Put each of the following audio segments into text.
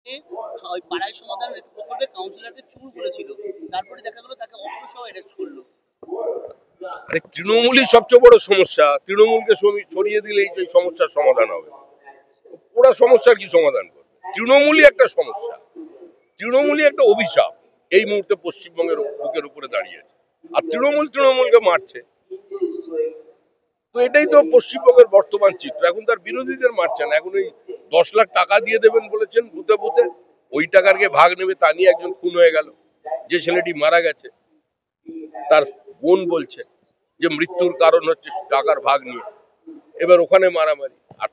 ওই পাড়ায় সমাধান প্রকল্পে কাউন্সিলরকে চুর বলেছিল, তারপরে দেখা গেল তাকে অস্ত্র সহ অ্যারেস্ট করলো। আরে তৃণমূলই সবচেয়ে বড় সমস্যা। তৃণমূলকে সরিয়ে দিলেই এই সমস্যার সমাধান হবে। পুরো সমস্যার কি সমাধান করবে? তৃণমূলই একটা সমস্যা, তৃণমূলই একটা অভিশাপ এই মুহূর্তে পশ্চিমবঙ্গের বুকের উপরে দাঁড়িয়েছে। আর তৃণমূলকে মারছে। তো এটাই তো পশ্চিমবঙ্গের বর্তমান চিত্র। এখন তার বিরোধীদের মারছে না, এখন ওই 10 লাখ টাকা দিয়ে দেবেন বলেছেন বুথে বুথে, ওই টাকার কে ভাগ নেবে তা নিয়ে একজন খুন হয়ে গেল। যে ছেলেটি মারা গেছে তার বোন বলছে যে মৃত্যুর কারণ হচ্ছে টাকার ভাগ নিয়ে। এবার ওখানে মারামারি। আর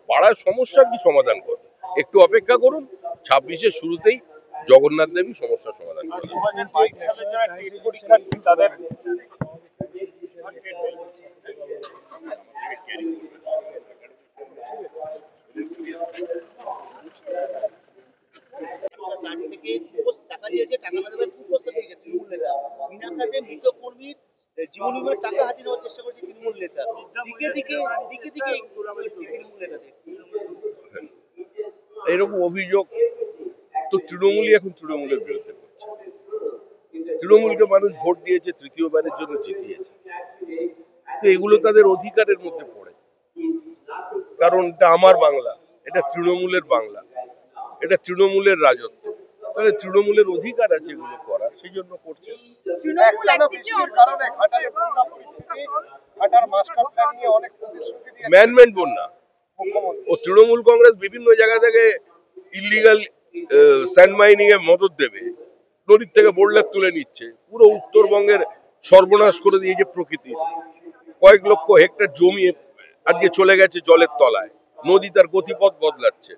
পাড়ার সমস্যার কি সমাধান করবে? একটু অপেক্ষা করুন, 26-এর শুরুতেই জগন্নাথ দেবী সমস্যার সমাধান করবেন। 2022 সালে যারা টেট পরীক্ষার্থী তাদের টাকা দিয়েছে, টাকা না দেবে কুপ্রস্তাব দিয়েছে তৃণমূল নেতা। বিনা খাতে মৃত কর্মীর জীবন বিমার টাকা হাতিয়ে নেওয়ার চেষ্টা করছে তৃণমূল নেতা। দিকে দিকে তৃণমূল নেতাদের এরকম অভিযোগ তো তৃণমূলই এখন তৃণমূলের বিরুদ্ধে করছে। তৃণমূলকে মানুষ ভোট দিয়েছে, তৃতীয়বারের জন্য জিতিয়েছে। তো এগুলো তাদের অধিকারের মধ্যে পড়ে, কারণ এটা আমার বাংলা, এটা তৃণমূলের বাংলা, এটা তৃণমূলের রাজত্ব। তাহলে তৃণমূলের অধিকার আছে এগুলো করার, সেই জন্য করছে। ম্যানমেন্ট বন্যা ও তৃণমূল কংগ্রেস বিভিন্ন জায়গা থেকে ইলিগাল স্যান্ড মাইনিং এ মদত দেবে, নদীর থেকে বোরলেট তুলে নিচ্ছে, পুরো উত্তরবঙ্গের সর্বনাশ করে দিয়েছে প্রকৃতির। কয়েক লক্ষ হেক্টর জমি আজকে চলে গেছে জলের তলায়, নদী তার গতিপথ বদলাচ্ছে।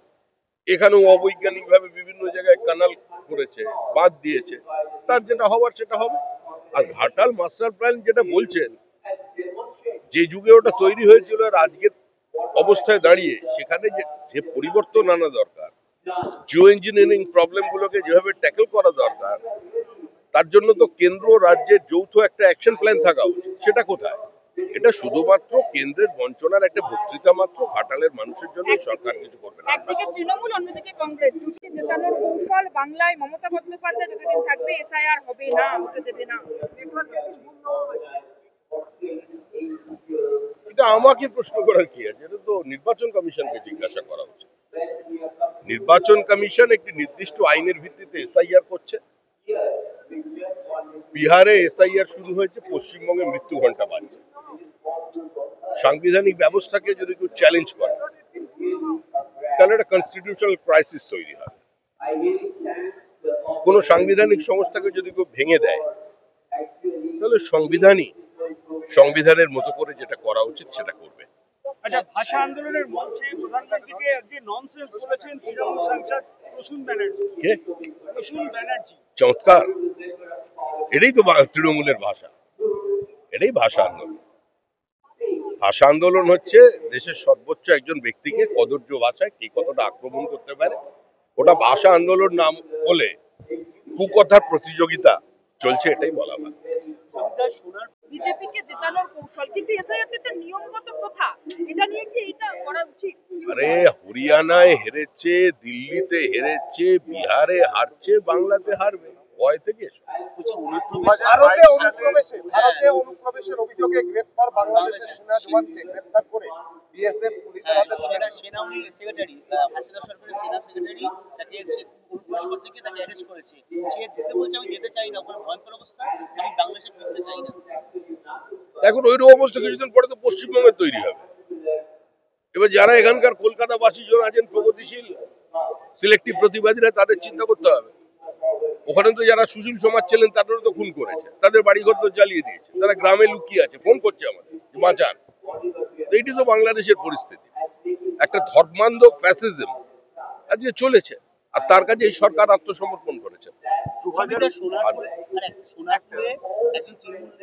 এখানেও অবৈজ্ঞানিক ভাবে বিভিন্ন জায়গায় কানাল করেছে, বাঁধ দিয়েছে, তার যেটা হবার সেটা হবে। আর ঘাটাল মাস্টার প্ল্যান যেটা বলছেন, যে যুগে ওটা তৈরি হয়েছিল আর আজকের অবস্থায় দাঁড়িয়ে সেখানে যে পরিবর্তন আনা দরকার, জিও ইঞ্জিনিয়ারিং প্রবলেম গুলোকে যেভাবে ট্যাকল করা দরকার, তার জন্য তো কেন্দ্র রাজ্যের যৌথ একটা অ্যাকশন প্ল্যান থাকা উচিত। সেটা কোথায়? এটা শুধুমাত্র কেন্দ্রের বঞ্চনার একটা বক্তৃতা মাত্র। ঘাটালের মানুষের জন্য সরকার কিছু করবে না। একদিকে তৃণমূল, অন্যদিকে কংগ্রেস, দুটি জেতানোর কৌশল। বাংলায় মমতা বন্দ্যোপাধ্যায় যতদিন থাকবে এসআইআর হবে না, হতে দেবে না। এটা আমাকে প্রশ্ন করার কি আছে? এটা তো নির্বাচন কমিশনকে জিজ্ঞাসা করা উচিত। নির্বাচন কমিশন একটি নির্দিষ্ট আইনের ভিত্তিতে এসআইআর করছে। বিহারে এসআইআর শুরু হয়েছে, পশ্চিমবঙ্গে মৃত্যু ঘন্টা বাড়ছে। সাংবিধানিক ব্যবস্থাকে যদি কেউ চ্যালেঞ্জ করে তাহলে একটা কনস্টিটিউশনাল ক্রাইসিস তৈরি হয়। কোন সাংবিধানিক সংস্থাকে যদি কেউ ভেঙে দেয় তাহলে সংবিধানের মতো করে যেটা করা উচিত সেটা করবে। আচ্ছা, ভাষা আন্দোলনের মঞ্চে প্রধানমন্ত্রীকে একটি ননসেন্স বলেছেন তৃণমূল সাংসদ প্রসূন ব্যানার্জি। চমৎকার, এটাই তো তৃণমূলের ভাষা, এটাই ভাষা আন্দোলন। ভাষা আন্দোলন হচ্ছে দেশের সর্বোচ্চ একজন ব্যক্তিকে কদর্য ভাষায় কে কতটা আক্রমণ করতে পারে। ওটা ভাষা আন্দোলন নাম বলে কুকথার প্রতিযোগিতা চলছে, এটাই বলা হয়। বিজেপিকে জেতানোর কৌশল, কিন্তু এসআইআর তো একটা নিয়মগত প্রথা, এটা নিয়ে কি এটা করা উচিত? আরে হরিয়ানায় হেরেছে, দিল্লিতে হেরেছে, বিহারে হারছে, বাংলাতে হারবে, ভয় থেকে ভারতে অনুপ্রবেশের অভিযোগে গ্রেফতার বাংলাদেশের সেনা জওয়ানকে গ্রেফতার করে বিএসএফ পুলিশের হাতে সেনা সেক্রেটারি, হাসিনা সরকারের সেনা সেক্রেটারি তাকে অনুপ্রবেশ করতে গিয়ে তাকে অ্যারেস্ট করেছে। সে ঢুকে বলছে আমি যেতে চাই না, ওখানে ভয়ঙ্কর অবস্থা, আমি বাংলাদেশে ফিরতে চাই না। এখন ওইরকম অবস্থা কিছুদিন পরে তো পশ্চিমবঙ্গে তৈরি হবে। এবার যারা এখানকার কলকাতাবাসী জন আছেন, প্রগতিশীল সিলেক্টিভ প্রতিবাদীরা, তাদের চিন্তা করতে হবে। ওখানে তো যারা সুশীল সমাজ ছিলেন তাদেরও তো খুন করেছে, তাদের বাড়িঘর তো জ্বালিয়ে দিয়েছে, তারা গ্রামে লুকিয়ে আছে, ফোন করছে আমাদের বাঁচান। এইটি তো বাংলাদেশের পরিস্থিতি। একটা ধর্মান্ধ ফ্যাসিজম আজকে চলেছে, আর তার কাছে এই সরকার আত্মসমর্পণ করেছে। সোনারপুরে একজন তৃণমূল